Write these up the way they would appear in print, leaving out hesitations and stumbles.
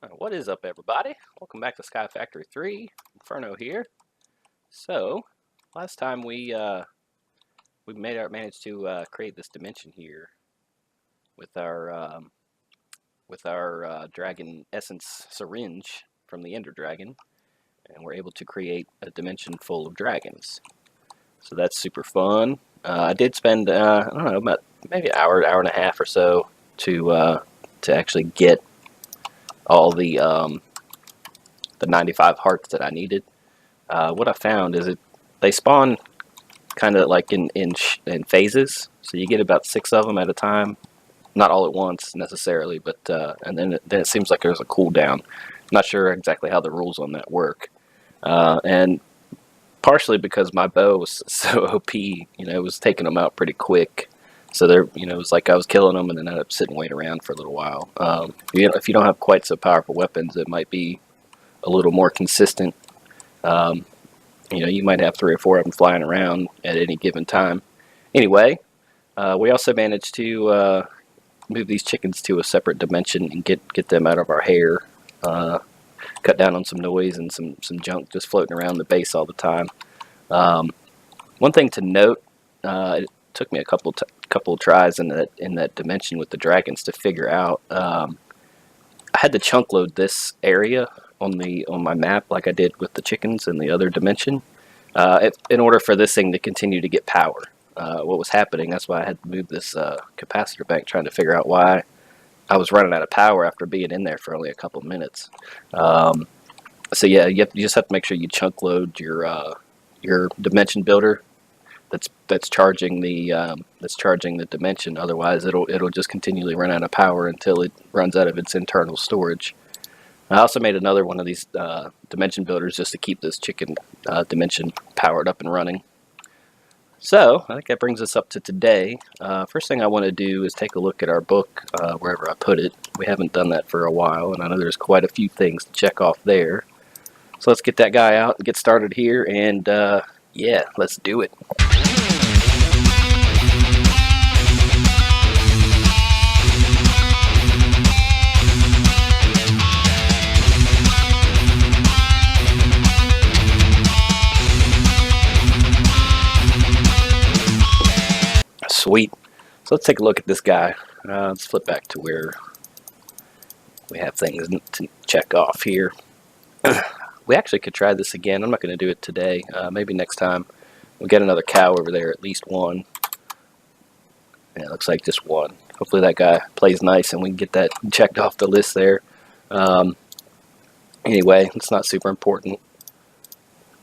What is up, everybody? Welcome back to Sky Factory 3. Inferno here. So, last time we managed to create this dimension here with our dragon essence syringe from the Ender Dragon, and we're able to create a dimension full of dragons. So that's super fun. I did spend I don't know, about maybe an hour and a half or so to actually get all the 95 hearts that I needed. What I found is they spawn kind of like in phases, so you get about 6 of them at a time, not all at once necessarily, but and then it seems like there's a cooldown. Not sure exactly how the rules on that work, and partially because my bow was so OP, it was taking them out pretty quick. So there, it was like I was killing them and then ended up sitting waiting around for a little while. If you don't have quite so powerful weapons, it might be a little more consistent. You might have 3 or 4 of them flying around at any given time. Anyway, we also managed to move these chickens to a separate dimension and get them out of our hair. Cut down on some noise and some junk just floating around the base all the time. One thing to note, it took me a couple tries in that dimension with the dragons to figure out. I had to chunk load this area on my map like I did with the chickens in the other dimension in order for this thing to continue to get power. What was happening, that's why I had to move this capacitor bank, trying to figure out why I was running out of power after being in there for only a couple minutes. So yeah, you just have to make sure you chunk load your dimension builder that's charging the dimension. Otherwise, it'll just continually run out of power until it runs out of its internal storage. I also made another one of these dimension builders just to keep this chicken dimension powered up and running. So I think that brings us up to today. First thing I want to do is take a look at our book, wherever I put it. We haven't done that for a while, and I know there's quite a few things to check off there. So let's get that guy out and get started here, and yeah, let's do it. Sweet. So let's take a look at this guy. Let's flip back to where we have things to check off here. We actually could try this again. I'm not going to do it today. Maybe next time. We'll get another cow over there, at least one. Yeah, it looks like just one. Hopefully that guy plays nice and we can get that checked off the list there. Anyway, it's not super important.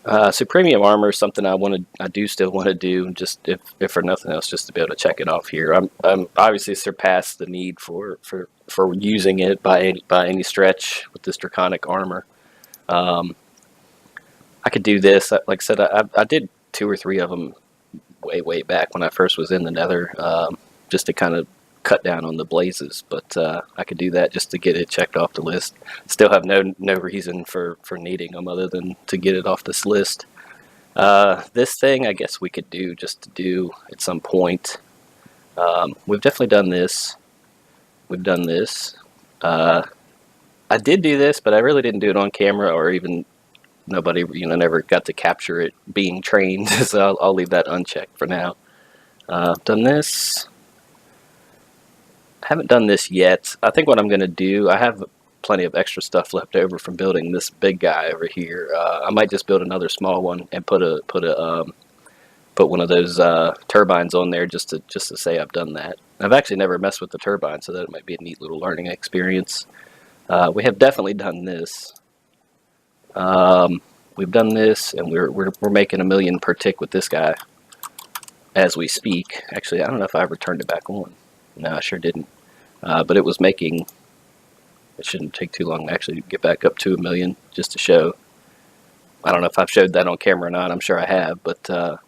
Supremium armor is something I do still want to do, just if for nothing else, just to be able to check it off here. I'm obviously surpassed the need for using it by any stretch with this draconic armor. I could do this. Like I said, I did 2 or 3 of them way back when I first was in the Nether, just to kind of cut down on the blazes. But I could do that just to get it checked off the list. Still have no reason for needing them other than to get it off this list. This thing, I guess we could do just to do at some point. We've definitely done this. We've done this. I did do this, but I really didn't do it on camera, or even nobody, never got to capture it being trained. So I'll leave that unchecked for now. Done this. Haven't done this yet. I think what I'm going to do, I have plenty of extra stuff left over from building this big guy over here. I might just build another small one and put one of those turbines on there just to say I've done that. I've actually never messed with the turbine, so that might be a neat little learning experience. We have definitely done this. We've done this, and we're making 1 million per tick with this guy as we speak. Actually, I don't know if I ever turned it back on. No, I sure didn't. But it was making. It shouldn't take too long to actually get back up to 1 million just to show. I don't know if I've showed that on camera or not. I'm sure I have, but there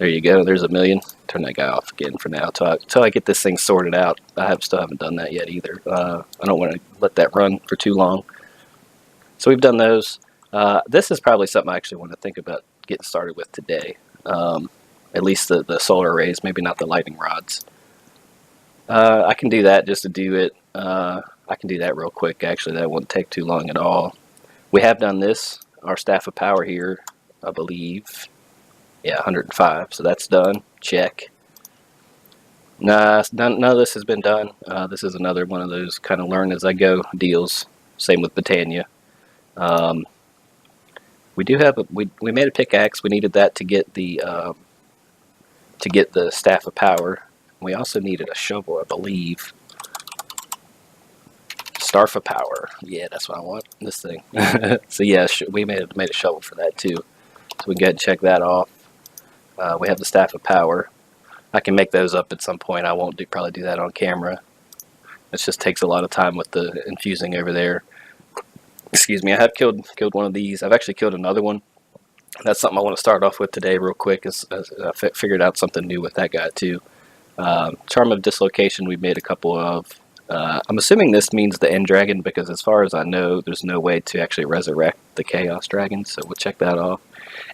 you go. There's 1 million. Turn that guy off again for now till I get this thing sorted out. I still haven't done that yet either. I don't want to let that run for too long. So we've done those. This is probably something I actually want to think about getting started with today. At least the solar arrays, maybe not the lightning rods. I can do that just to do it. I I can do that real quick. Actually, that wouldn't take too long at all. We have done this. Our staff of power here, I believe. Yeah, 105. So that's done. Check. Nah, none of this has been done. This is another one of those kind of learn as I go deals. Same with Britannia. We do have we made a pickaxe. We needed that to get the staff of power. We also needed a shovel, I believe. Starf of power. Yeah, that's what I want. This thing. So yeah, we made a shovel for that too. So we can go ahead and check that off. We have the staff of power. I can make those up at some point. I won't probably do that on camera. It just takes a lot of time with the infusing over there. Excuse me. I have killed one of these. I've actually killed another one. That's something I want to start off with today real quick. Is I figured out something new with that guy too. Charm of dislocation we made a couple of. I'm assuming this means the end dragon because as far as I know, there's no way to actually resurrect the chaos dragon. So we'll check that off.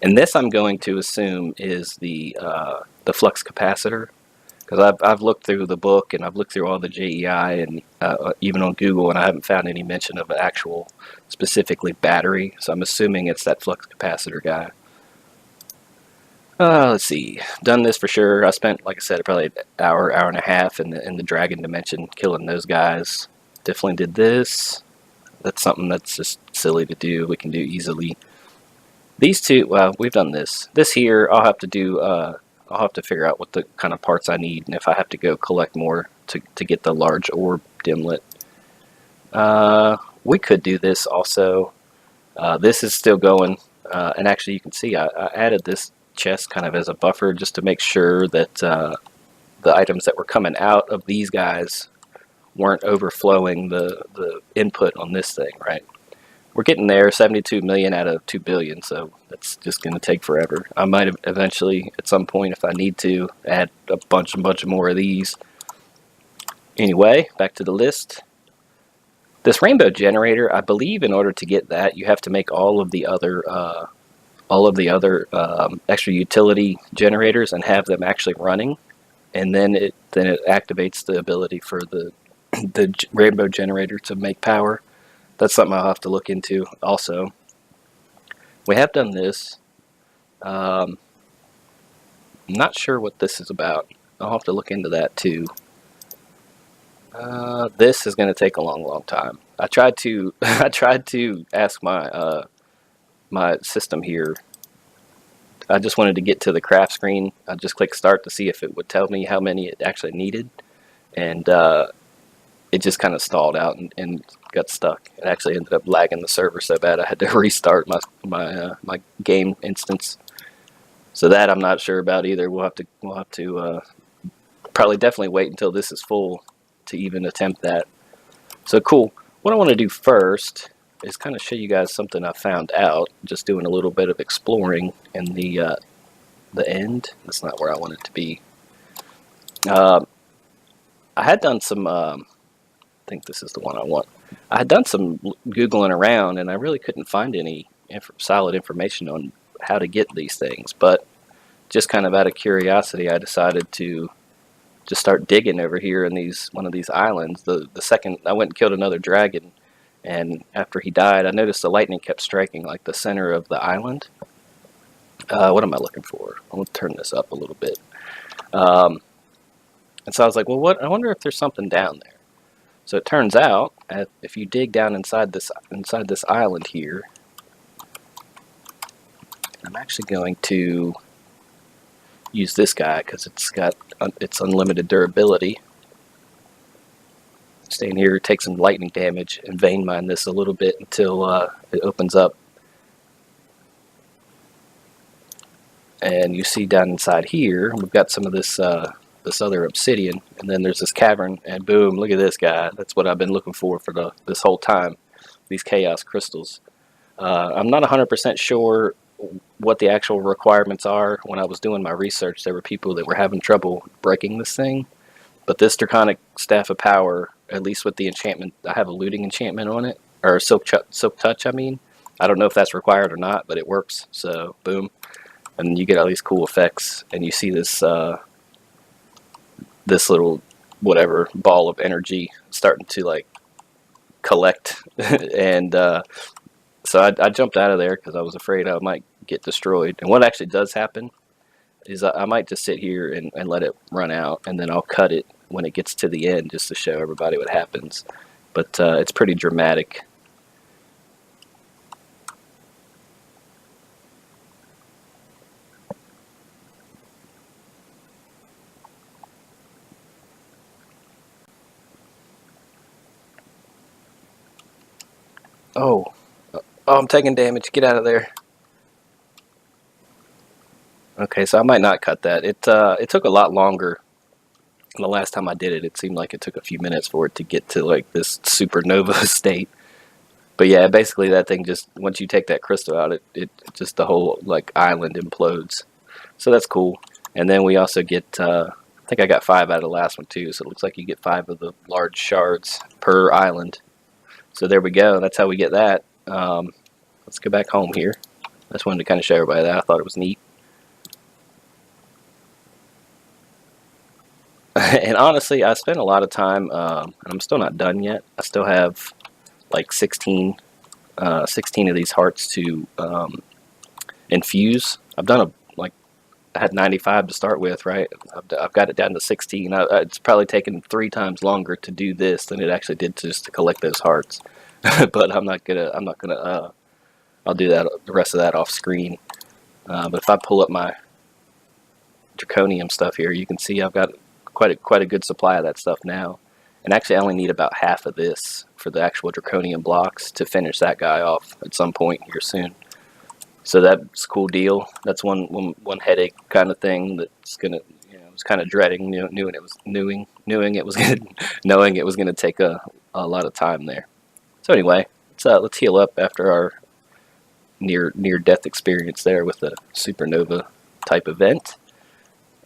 And this I'm going to assume is the flux capacitor, because I've looked through the book and I've looked through all the JEI and even on Google, and I haven't found any mention of an actual specifically battery. So I'm assuming it's that flux capacitor guy. Let's see. Done this for sure. I spent, like I said, probably an hour and a half in the dragon dimension killing those guys. Definitely did this. That's something that's just silly to do. We can do easily. These two, well, we've done this. This here, I'll have to do. I'll have to figure out what the kind of parts I need, and if I have to go collect more to get the large orb dimlet. We could do this also. This is still going, and actually you can see I added this chest kind of as a buffer just to make sure that the items that were coming out of these guys weren't overflowing the input on this thing, right? We're getting there, 72 million out of 2 billion, so that's just going to take forever. I might eventually, at some point, if I need to, add a bunch more of these. Anyway, back to the list. This rainbow generator, I believe in order to get that, you have to make all of the other extra utility generators and have them actually running, and then it activates the ability for the rainbow generator to make power. That's something I'll have to look into also. We have done this. I'm not sure what this is about. I'll have to look into that too. This is going to take a long time. I tried to ask my my system here. I just wanted to get to the craft screen. I just clicked start to see if it would tell me how many it actually needed, and it just kind of stalled out and got stuck. It actually ended up lagging the server so bad I had to restart my game instance. So that I'm not sure about either. We'll have to probably definitely wait until this is full to even attempt that. So cool. What I want to do first is kind of show you guys something I found out just doing a little bit of exploring in the end. That's not where I want it to be. I had done some. I think this is the one I want. I had done some Googling around, and I really couldn't find any solid information on how to get these things. But just kind of out of curiosity, I decided to just start digging over here in one of these islands. The second I went and killed another dragon, and after he died, I noticed the lightning kept striking like the center of the island. What am I looking for? I'm gonna turn this up a little bit. And so I was like, well, I wonder if there's something down there. So it turns out, if you dig down inside this island here, I'm actually going to use this guy because it's unlimited durability. Stay in here, take some lightning damage, and vein mine this a little bit until it opens up. And you see down inside here, we've got some of this other obsidian, and then there's this cavern, and boom, look at this guy. That's what I've been looking for this whole time, these chaos crystals. I'm not 100% sure what the actual requirements are. When I was doing my research, there were people that were having trouble breaking this thing, but this draconic staff of power, at least with the enchantment, I have a looting enchantment on it, or silk touch, I mean. I don't know if that's required or not, but it works, so boom. And you get all these cool effects, and you see this this little whatever ball of energy starting to like collect, and so I jumped out of there because I was afraid I might get destroyed. And what actually does happen is I might just sit here and let it run out, and then I'll cut it when it gets to the end just to show everybody what happens. But it's pretty dramatic. Oh, I'm taking damage. Get out of there. Okay, so I might not cut that. It took a lot longer. The last time I did it, it seemed like it took a few minutes for it to get to like this supernova state. But yeah, basically that thing just, once you take that crystal out, it just, the whole like island implodes. So that's cool. And then we also get, I think I got 5 out of the last one too. So it looks like you get 5 of the large shards per island. So there we go. That's how we get that. Let's go back home here. I just wanted to kind of show everybody that. I thought it was neat. And honestly, I spent a lot of time, and I'm still not done yet. I still have like 16 of these hearts to infuse. I've done I had 95 to start with, right? I've got it down to 16. It's probably taken 3 times longer to do this than it actually did just to collect those hearts. But I'm not gonna. I'll do that, the rest of that off screen. But if I pull up my draconium stuff here, you can see I've got quite a good supply of that stuff now. And actually, I only need about half of this for the actual draconium blocks to finish that guy off at some point here soon. So that's a cool deal. That's one headache kind of thing that's gonna, I was kind of dreading, knowing it was gonna take a lot of time there. So anyway, let's heal up after our near death experience there with the supernova type event,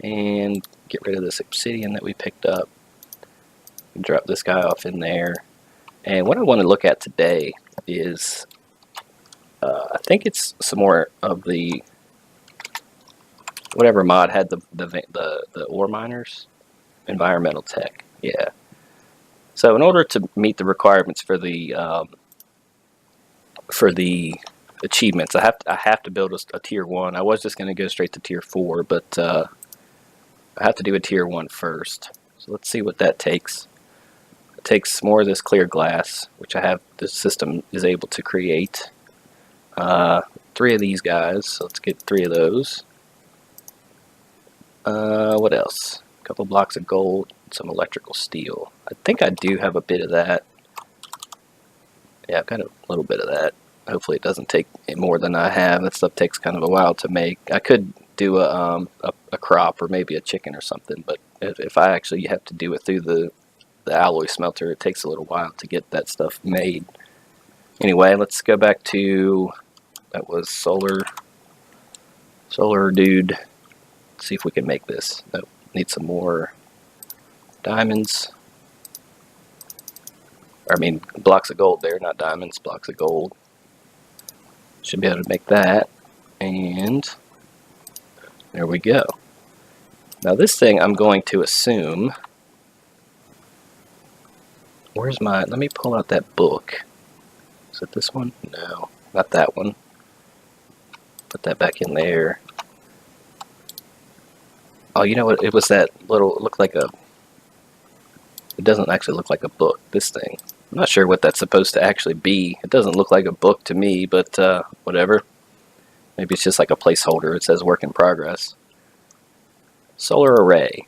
and get rid of this obsidian that we picked up. Drop this guy off in there. And what I want to look at today is, I think it's some more of the whatever mod had the ore miners, environmental tech. Yeah. So in order to meet the requirements for the achievements, I have to build a tier 1. I was just going to go straight to tier 4, but I have to do a tier 1 first. So let's see what that takes. It takes more of this clear glass, which the system is able to create. 3 of these guys, so let's get 3 of those. What else? A couple blocks of gold, some electrical steel. I think I do have a bit of that. Yeah, I've got a little bit of that. Hopefully it doesn't take more than I have. That stuff takes kind of a while to make. I could do a crop or maybe a chicken or something, but if I actually have to do it through the alloy smelter, it takes a little while to get that stuff made. Anyway, let's go back to, that was solar dude. Let's see if we can make this. Nope, need some more diamonds. I mean, blocks of gold there, not diamonds, blocks of gold. Should be able to make that, and there we go. Now this thing, I'm going to assume, let me pull out that book. Is it this one? No, not that one. Put that back in there. Oh, you know what? It was that little, it doesn't actually look like a book, this thing. I'm not sure what that's supposed to actually be. It doesn't look like a book to me, but whatever. Maybe it's just like a placeholder. It says work in progress. Solar array.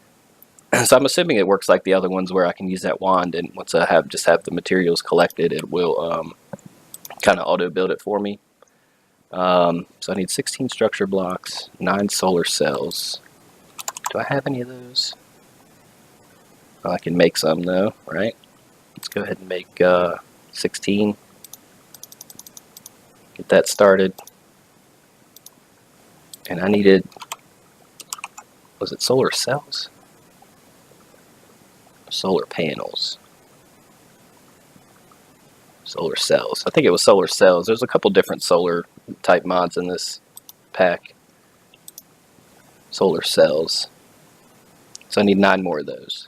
So I'm assuming it works like the other ones where I can use that wand, and once I just have the materials collected, it will kind of auto build it for me. So I need 16 structure blocks, 9 solar cells. Do I have any of those? Oh, I can make some though, right? Let's go ahead and make 16. Get that started. And I needed, was it solar cells? Solar panels. Solar cells. I think it was solar cells. There's a couple different solar type mods in this pack. Solar cells. So I need 9 more of those.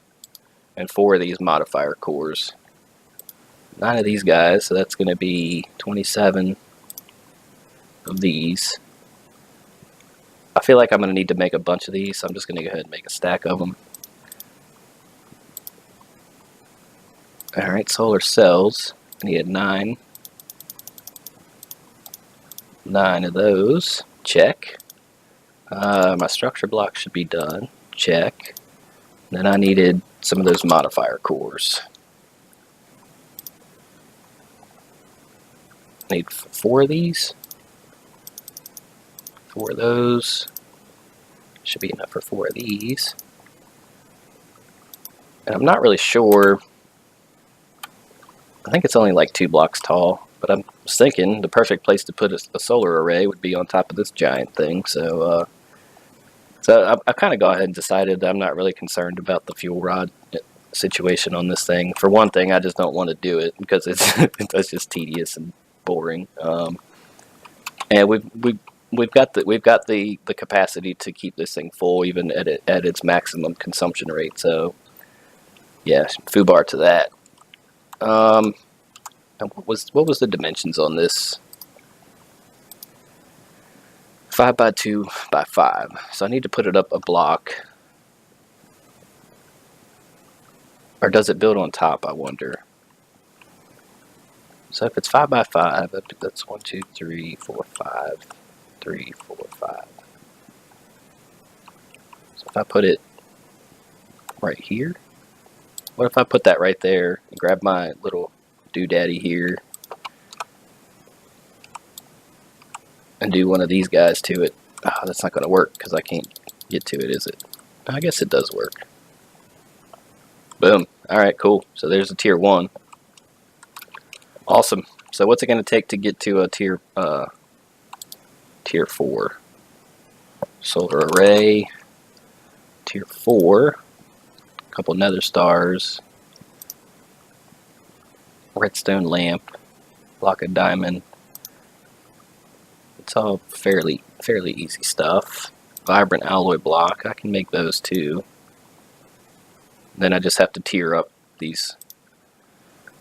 And 4 of these modifier cores. 9 of these guys, so that's going to be 27 of these. I feel like I'm going to need to make a bunch of these, so I'm just going to go ahead and make a stack of them. Alright, solar cells. I need 9. 9 of those. Check. My structure block should be done. Check. Then I needed some of those modifier cores. I need 4 of these. 4 of those. Should be enough for 4 of these. And I'm not really sure. I think it's only like 2 blocks tall, but I'm thinking the perfect place to put a solar array would be on top of this giant thing. So I kind of go ahead and decided I'm not really concerned about the fuel rod situation on this thing. For one thing, I just don't want to do it because it's just tedious and boring. And we've got the capacity to keep this thing full even at its maximum consumption rate. So yeah, foobar to that. And what was the dimensions on this? 5 by 2 by 5. So I need to put it up a block. Or does it build on top, I wonder? So if it's 5 by 5, that's 1, 2, 3, 4, 5. 3, 4, 5. So if I put it right here, what if I put that right there and grab my little doodaddy here and do one of these guys to it? Oh, that's not going to work because I can't get to it, is it? I guess it does work. Boom. Alright, cool. So there's a tier 1. Awesome. So what's it going to take to get to a tier 4? Solar array. Tier 4. A couple nether stars. Redstone lamp. Block of diamond. It's all fairly easy stuff. Vibrant alloy block. I can make those too. Then I just have to tier up these.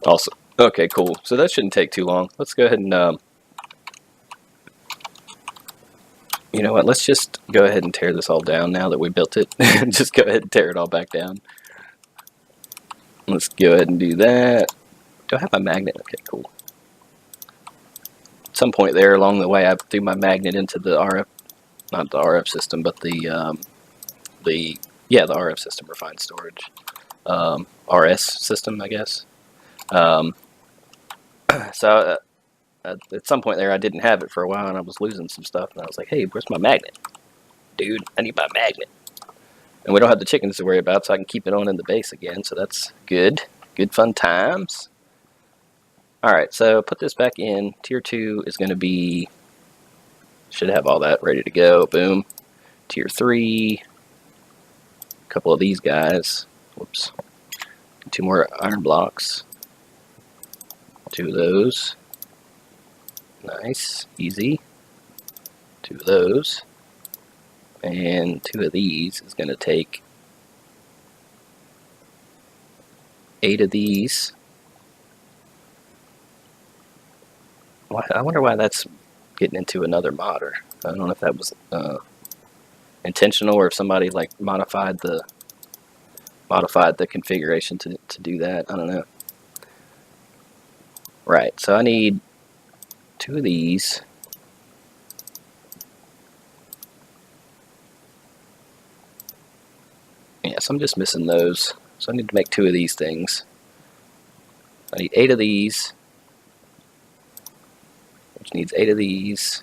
Awesome. Okay, cool. So that shouldn't take too long. Let's go ahead and, you know what, let's just go ahead and tear this all down now that we built it. Just go ahead and tear it all back down. Let's go ahead and do that. Do I have my magnet? Okay, cool. At some point there along the way, I threw my magnet into the RF, not the RF system, but the RF system, refined storage. RS system, I guess. So at some point there, I didn't have it for a while, and I was losing some stuff, and I was like, hey, where's my magnet? Dude, I need my magnet. And we don't have the chickens to worry about, so I can keep it on in the base again, so that's good. Good fun times. Alright, so put this back in. Tier 2 is going to be... should have all that ready to go. Boom. Tier 3. A couple of these guys. Whoops. 2 more iron blocks. 2 of those. Nice. Easy. 2 of those. And 2 of these is going to take 8 of these. I wonder why that's getting into another modder. I don't know if that was intentional or if somebody like modified the configuration to do that. I don't know. Right, so I need 2 of these. Yes, I'm just missing those. So I need to make 2 of these things. I need 8 of these. Which needs 8 of these.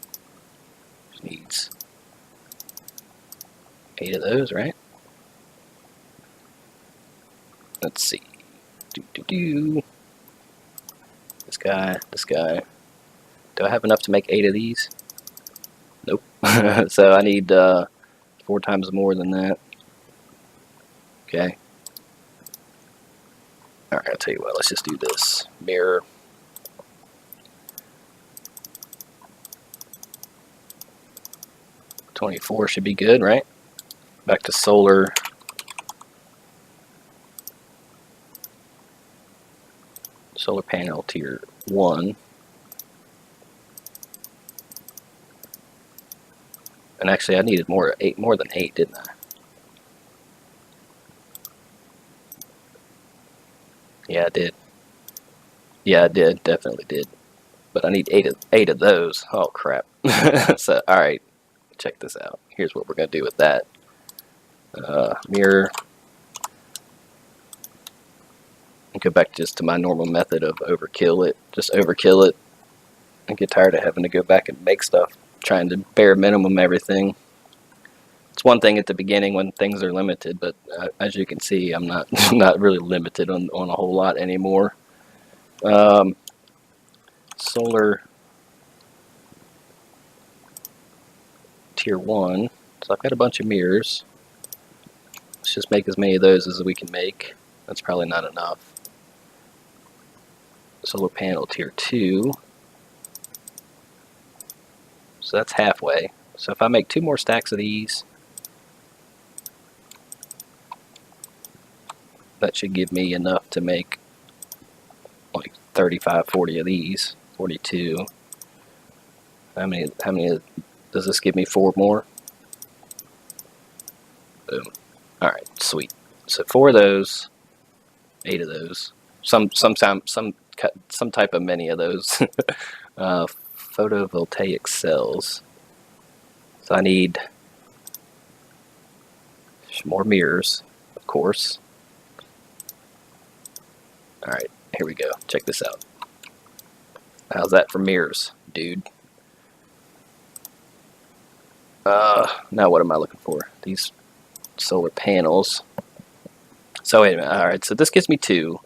Which needs 8 of those, right? Let's see. This guy, this guy. Do I have enough to make 8 of these? Nope. So I need 4 times more than that. Okay. Alright, I'll tell you what, let's just do this. Mirror. $24 should be good, right? Back to solar. solar panel tier 1. And actually I needed more than 8, didn't I? Yeah, I did. Yeah, I did. Definitely did. But I need 8 of those. Oh crap. So alright, check this out. Here's what we're gonna do with that. Mirror. And go back just to my normal method of overkill it. Just overkill it. I get tired of having to go back and make stuff, trying to bare minimum everything. It's one thing at the beginning when things are limited, but as you can see, I'm not not really limited on a whole lot anymore. Solar tier 1. So I've got a bunch of mirrors. Let's just make as many of those as we can make. That's probably not enough. Solar panel tier 2. So that's halfway. So if I make 2 more stacks of these, that should give me enough to make like 35, 40 of these. 42. How many does this give me? 4 more? Boom. Alright, sweet. So 4 of those, 8 of those. Some type of many of those. Photovoltaic cells. So I need more mirrors, of course. Alright, here we go. Check this out. How's that for mirrors, dude? Now what am I looking for? These solar panels. So wait a minute. Alright, so this gives me 2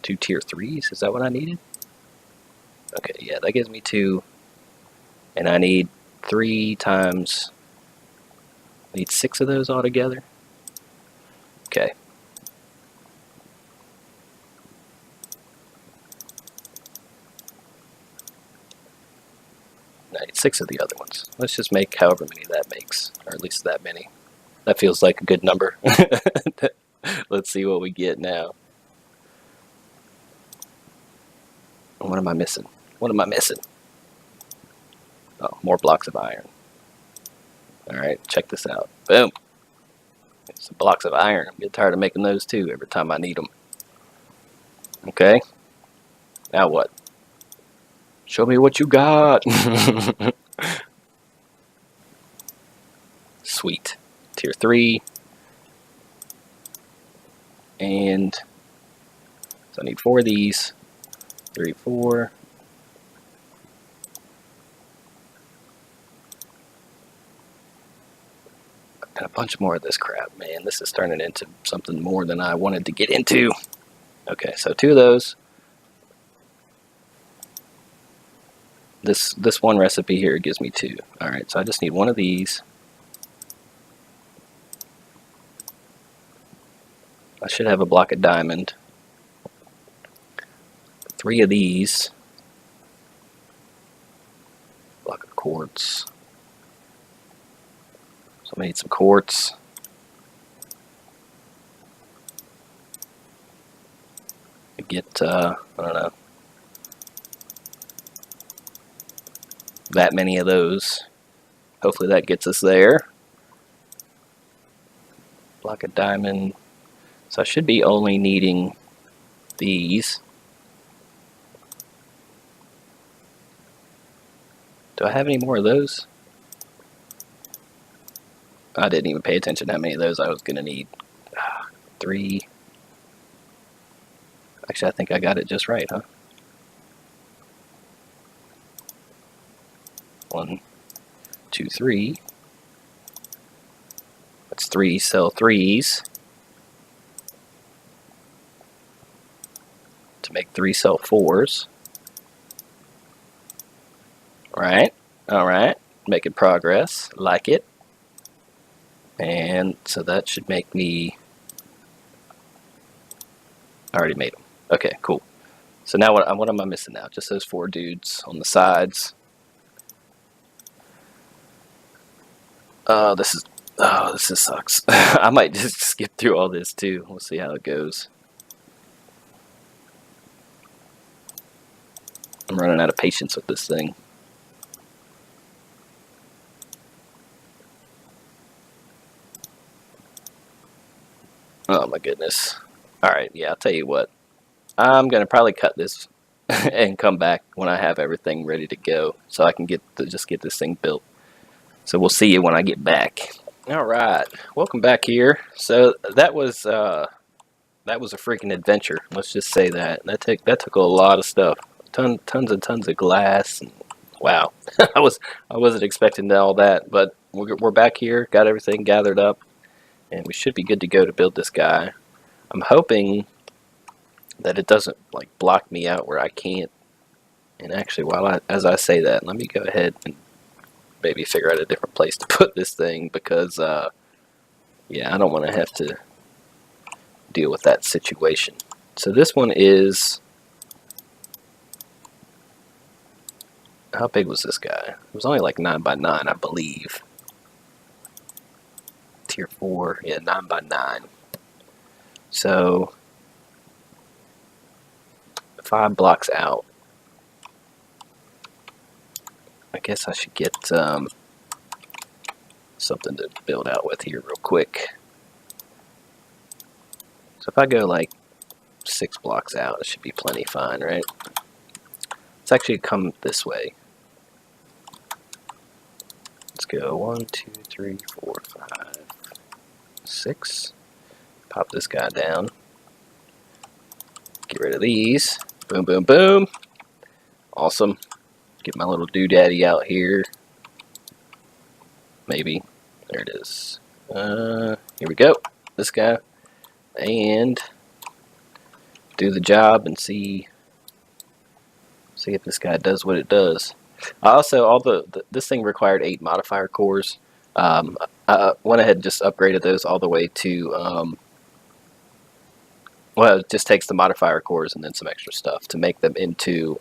tier 3s. Is that what I needed? Okay, yeah, that gives me 2. And I need 3 times... I need 6 of those altogether. Okay. I need 6 of the other ones. Let's just make however many that makes, or at least that many. That feels like a good number. Let's see what we get now. What am I missing? What am I missing? Oh, more blocks of iron. Alright, check this out. Boom! Some blocks of iron. I'm getting tired of making those too every time I need them. Okay. Now what? Show me what you got! Sweet. Tier 3. And so I need 4 of these. 3, 4. And a bunch more of this crap. Man, this is turning into something more than I wanted to get into. Okay, so 2 of those. This one recipe here gives me 2. Alright, so I just need 1 of these. I should have a block of diamond. 3 of these. Block of quartz. So I need some quartz. Get, I don't know, that many of those. Hopefully that gets us there. Block of diamond. So I should be only needing these. Do I have any more of those? I didn't even pay attention to how many of those I was going to need. 3. Actually, I think I got it just right, huh? 1, 2, 3. That's 3 cell 3s. To make 3 cell 4s. Alright, alright. Making progress. Like it. And so that should make me... I already made them. Okay, cool. So now what am I missing now? Just those 4 dudes on the sides. This sucks. I might just skip through all this too. We'll see how it goes. I'm running out of patience with this thing. Oh my goodness. Alright, yeah, I'll tell you what. I'm going to probably cut this and come back when I have everything ready to go so I can just get this thing built. So we'll see you when I get back. Alright, welcome back here. So that was a freaking adventure. Let's just say that. That took a lot of stuff. Tons and tons of glass. And, wow. I wasn't expecting all that, but we're back here, got everything gathered up, and we should be good to go to build this guy. I'm hoping that it doesn't like block me out where I can't. And actually, as I say that, let me go ahead and maybe figure out a different place to put this thing, because yeah, I don't want to have to deal with that situation. So this one is, how big was this guy? It was only like 9 by 9, I believe. Tier 4, yeah, 9 by 9. So 5 blocks out. I guess I should get something to build out with here real quick. So if I go like 6 blocks out, it should be plenty fine, right? Let's actually come this way. Let's go 1, 2, 3, 4, 5, 6. Pop this guy down. Get rid of these. Boom, boom, boom. Awesome. Get my little doodaddy out here. Maybe. There it is. Here we go. This guy. And do the job and see if this guy does what it does. Also, this thing required 8 modifier cores. I went ahead and just upgraded those all the way to, well, it just takes the modifier cores and then some extra stuff to make them into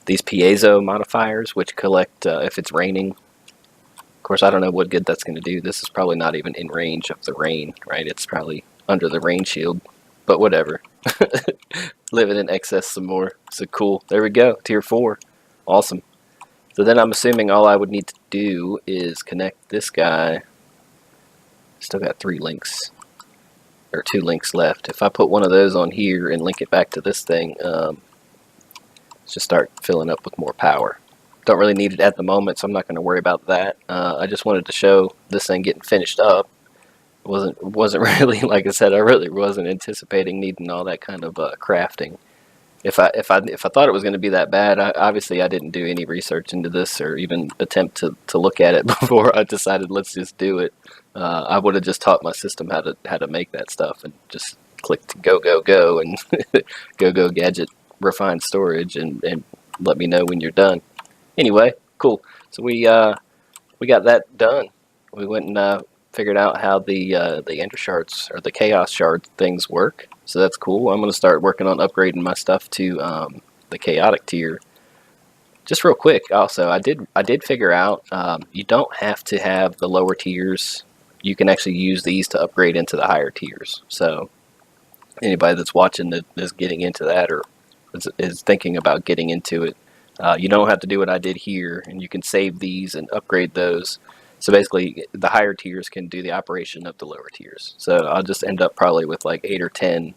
these piezo modifiers, which collect if it's raining. Of course, I don't know what good that's going to do. This is probably not even in range of the rain, right? It's probably under the rain shield, but whatever. Living in excess some more. So cool. There we go. Tier 4. Awesome. So then I'm assuming all I would need to do is connect this guy. Still got 3 links. Or 2 links left. If I put one of those on here and link it back to this thing, let's just start filling up with more power. Don't really need it at the moment, so I'm not going to worry about that. I just wanted to show this thing getting finished up. It wasn't really, like I said, I really wasn't anticipating needing all that kind of crafting. If I thought it was going to be that bad, obviously I didn't do any research into this or even attempt to look at it before I decided let's just do it. I would have just taught my system how to make that stuff and just clicked go and go gadget refine storage and let me know when you're done. Anyway, cool. So we got that done. We went and figured out how the ender shards or the chaos shard things work. So that's cool. I'm going to start working on upgrading my stuff to the chaotic tier. Just real quick, also, I did figure out you don't have to have the lower tiers. You can actually use these to upgrade into the higher tiers. So anybody that's watching that is getting into that or is thinking about getting into it, you don't have to do what I did here, and you can save these and upgrade those. So basically, the higher tiers can do the operation of the lower tiers. So I'll just end up probably with like 8 or 10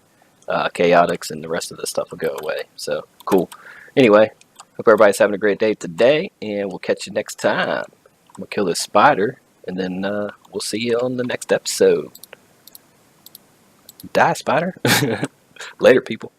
chaotics, and the rest of this stuff will go away. So cool. Anyway, hope everybody's having a great day today, and we'll catch you next time. We'll kill this spider, and then we'll see you on the next episode. Die, spider. Later, people.